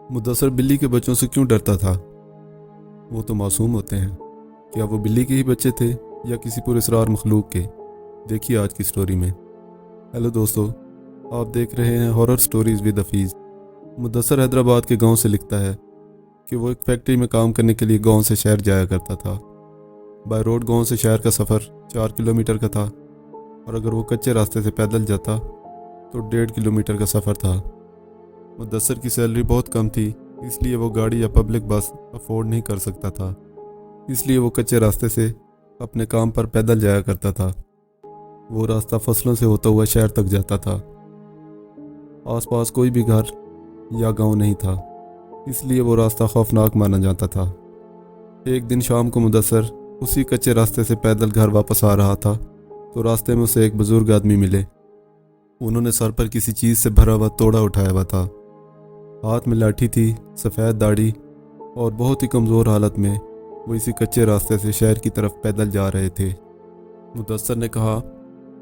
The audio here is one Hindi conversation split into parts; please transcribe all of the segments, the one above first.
मुदस्सर बिल्ली के बच्चों से क्यों डरता था? वो तो मासूम होते हैं। क्या वो बिल्ली के ही बच्चे थे या किसी पुरस्रार मखलूक के? देखिए आज की स्टोरी में। हेलो दोस्तों, आप देख रहे हैं horror stories with Hafeez. Mudassar Hyderabad के गांव से लिखता है कि वो एक फैक्ट्री में काम करने के लिए गांव से शहर जाया करता था। बाय रोड गांव से शहर का सफ़र 4 किलोमीटर का था और अगर वो कच्चे रास्ते से पैदल जाता तो 1.5 किलोमीटर का सफ़र था। मुदस्सर की सैलरी बहुत कम थी, इसलिए वो गाड़ी या पब्लिक बस अफोर्ड नहीं कर सकता था। इसलिए वो कच्चे रास्ते से अपने काम पर पैदल जाया करता था। वो रास्ता फसलों से होता हुआ शहर तक जाता था। आसपास कोई भी घर या गांव नहीं था, इसलिए वो रास्ता खौफनाक माना जाता था। एक दिन शाम को मुदस्सर उसी कच्चे रास्ते से पैदल घर वापस आ रहा था तो रास्ते में उसे एक बुजुर्ग आदमी मिले। उन्होंने सर पर किसी चीज़ से भरा हुआ तोड़ा उठाया हुआ था। हाथ में लाठी थी, सफ़ेद दाढ़ी और बहुत ही कमज़ोर हालत में वो इसी कच्चे रास्ते से शहर की तरफ पैदल जा रहे थे। मुदस्सर ने कहा,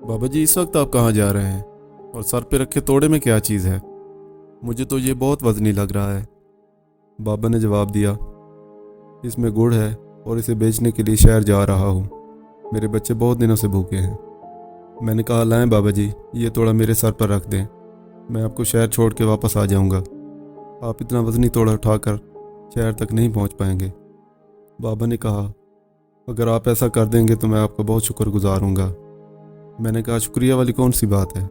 बाबा जी इस वक्त आप कहाँ जा रहे हैं और सर पे रखे तोड़े में क्या चीज़ है? मुझे तो ये बहुत वजनी लग रहा है। बाबा ने जवाब दिया, इसमें गुड़ है और इसे बेचने के लिए शहर जा रहा हूँ। मेरे बच्चे बहुत दिनों से भूखे हैं। मैंने कहा, लाएं बाबा जी, ये तोड़ा मेरे सर पर रख दें, मैं आपको शहर छोड़ के वापस आ जाऊँगा। आप इतना वजनी तोड़ा उठाकर शहर तक नहीं पहुँच पाएंगे। बाबा ने कहा, अगर आप ऐसा कर देंगे तो मैं आपका बहुत शुक्रगुजार हूँगा। मैंने कहा, शुक्रिया वाली कौन सी बात है,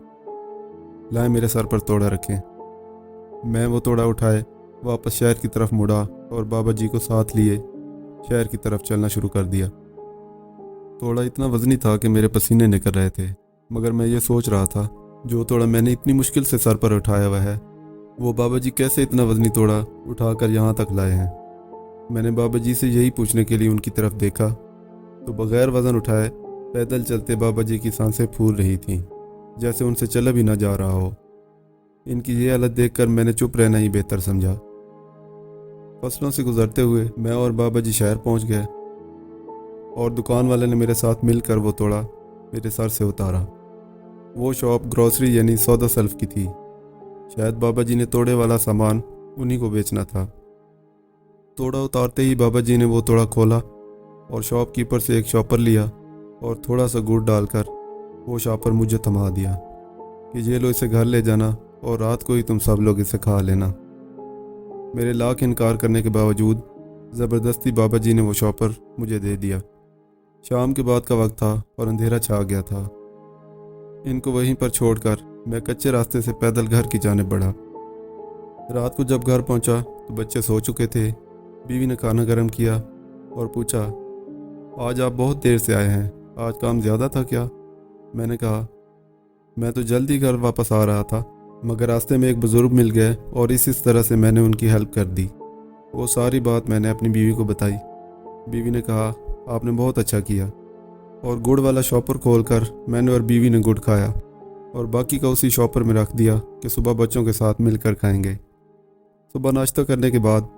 लाएं मेरे सर पर तोड़ा रखें। मैं वो तोड़ा उठाए वापस शहर की तरफ मुड़ा और बाबा जी को साथ लिए शहर की तरफ चलना शुरू कर दिया। तोड़ा इतना वजनी था कि मेरे पसीने निकल रहे थे, मगर मैं ये सोच रहा था, जो तोड़ा मैंने इतनी मुश्किल से सर पर उठाया हुआ है, वो बाबा जी कैसे इतना वजनी तोड़ा उठाकर यहाँ तक लाए हैं। मैंने बाबा जी से यही पूछने के लिए उनकी तरफ देखा तो बगैर वज़न उठाए पैदल चलते बाबा जी की सांसें फूल रही थीं, जैसे उनसे चला भी ना जा रहा हो। इनकी ये हालत देखकर मैंने चुप रहना ही बेहतर समझा। फसलों से गुजरते हुए मैं और बाबा जी शहर पहुँच गए और दुकान वाले ने मेरे साथ मिलकर वो तोड़ा मेरे सर से उतारा। वो शॉप ग्रोसरी यानी सौदा सेल्फ की थी। शायद बाबा जी ने तोड़े वाला सामान उन्हीं को बेचना था। तोड़ा उतारते ही बाबा जी ने वो तोड़ा खोला और शॉपकीपर से एक शॉपर लिया और थोड़ा सा गुड़ डालकर वो शॉपर मुझे थमा दिया कि ये लो, इसे घर ले जाना और रात को ही तुम सब लोग इसे खा लेना। मेरे लाख इनकार करने के बावजूद ज़बरदस्ती बाबा जी ने वो शॉपर मुझे दे दिया। शाम के बाद का वक्त था और अंधेरा छा गया था। इनको वहीं पर छोड़कर मैं कच्चे रास्ते से पैदल घर की जाने बढ़ा। रात को जब घर पहुंचा तो बच्चे सो चुके थे। बीवी ने खाना गर्म किया और पूछा, आज आप बहुत देर से आए हैं, आज काम ज़्यादा था क्या? मैंने कहा, मैं तो जल्दी घर वापस आ रहा था, मगर रास्ते में एक बुज़ुर्ग मिल गए और इस तरह से मैंने उनकी हेल्प कर दी। वो सारी बात मैंने अपनी बीवी को बताई। बीवी ने कहा, आपने बहुत अच्छा किया। और गुड़ वाला शॉपर खोलकर मैंने और बीवी ने गुड़ खाया और बाकी का उसी शॉपर में रख दिया कि सुबह बच्चों के साथ मिलकर खाएंगे। सुबह नाश्ता करने के बाद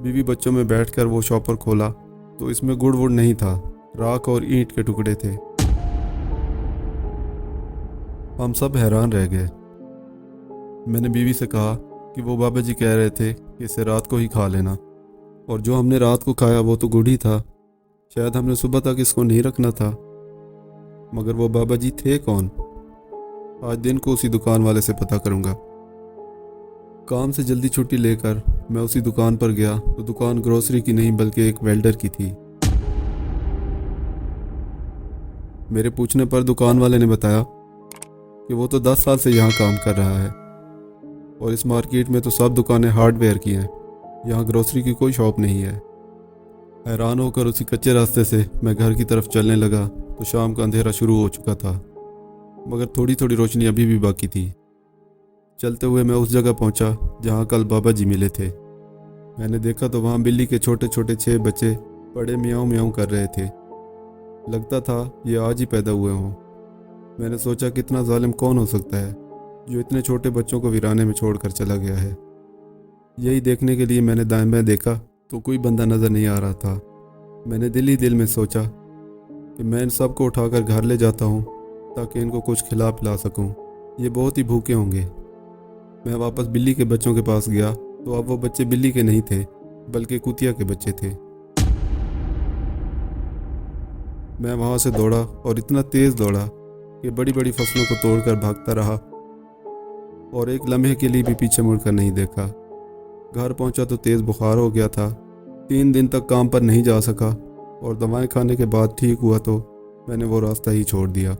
बीवी बच्चों में बैठकर वो शॉपर खोला तो इसमें गुड़ वुड़ नहीं था, राख और ईंट के टुकड़े थे। हम सब हैरान रह गए। मैंने बीवी से कहा कि वो बाबा जी कह रहे थे कि इसे रात को ही खा लेना, और जो हमने रात को खाया वो तो गुड़ ही था। शायद हमने सुबह तक इसको नहीं रखना था। मगर वो बाबा जी थे कौन? आज दिन को उसी दुकान वाले से पता करूंगा। काम से जल्दी छुट्टी लेकर मैं उसी दुकान पर गया तो दुकान ग्रोसरी की नहीं बल्कि एक वेल्डर की थी। मेरे पूछने पर दुकान वाले ने बताया कि वो तो 10 साल से यहाँ काम कर रहा है और इस मार्केट में तो सब दुकानें हार्डवेयर की हैं, यहाँ ग्रोसरी की कोई शॉप नहीं है। हैरान होकर उसी कच्चे रास्ते से मैं घर की तरफ चलने लगा तो शाम का अंधेरा शुरू हो चुका था, मगर थोड़ी थोड़ी रोशनी अभी भी बाकी थी। चलते हुए मैं उस जगह पहुंचा जहां कल बाबा जी मिले थे। मैंने देखा तो वहां बिल्ली के छोटे छोटे 6 बच्चे बड़े म्याऊं म्याऊं कर रहे थे। लगता था ये आज ही पैदा हुए हों। मैंने सोचा, कितना जालिम कौन हो सकता है जो इतने छोटे बच्चों को वीराने में छोड़कर चला गया है। यही देखने के लिए मैंने दाएं बाएं देखा तो कोई बंदा नज़र नहीं आ रहा था। मैंने दिल ही दिल में सोचा कि मैं इन सबको उठाकर घर ले जाता हूँ ताकि इनको कुछ खिला पिला सकूँ। ये बहुत ही भूखे होंगे। मैं वापस बिल्ली के बच्चों के पास गया तो अब वो बच्चे बिल्ली के नहीं थे बल्कि कुतिया के बच्चे थे। मैं वहाँ से दौड़ा और इतना तेज़ दौड़ा कि बड़ी बड़ी फसलों को तोड़कर भागता रहा और एक लम्हे के लिए भी पीछे मुड़कर नहीं देखा। घर पहुँचा तो तेज़ बुखार हो गया था। 3 दिन तक काम पर नहीं जा सका और दवाएं खाने के बाद ठीक हुआ तो मैंने वो रास्ता ही छोड़ दिया।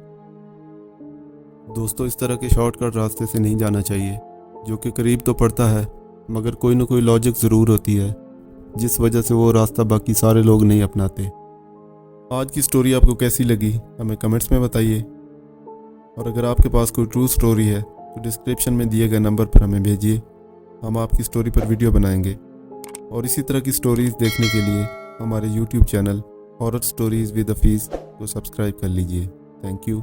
दोस्तों, इस तरह के शॉर्टकट रास्ते से नहीं जाना चाहिए, जो कि करीब तो पड़ता है मगर कोई ना कोई लॉजिक ज़रूर होती है जिस वजह से वो रास्ता बाकी सारे लोग नहीं अपनाते। आज की स्टोरी आपको कैसी लगी हमें कमेंट्स में बताइए, और अगर आपके पास कोई ट्रू स्टोरी है तो डिस्क्रिप्शन में दिए गए नंबर पर हमें भेजिए। हम आपकी स्टोरी पर वीडियो बनाएंगे। और इसी तरह की स्टोरीज़ देखने के लिए हमारे YouTube channel horror stories with Hafeez को सब्सक्राइब कर लीजिए। Thank you.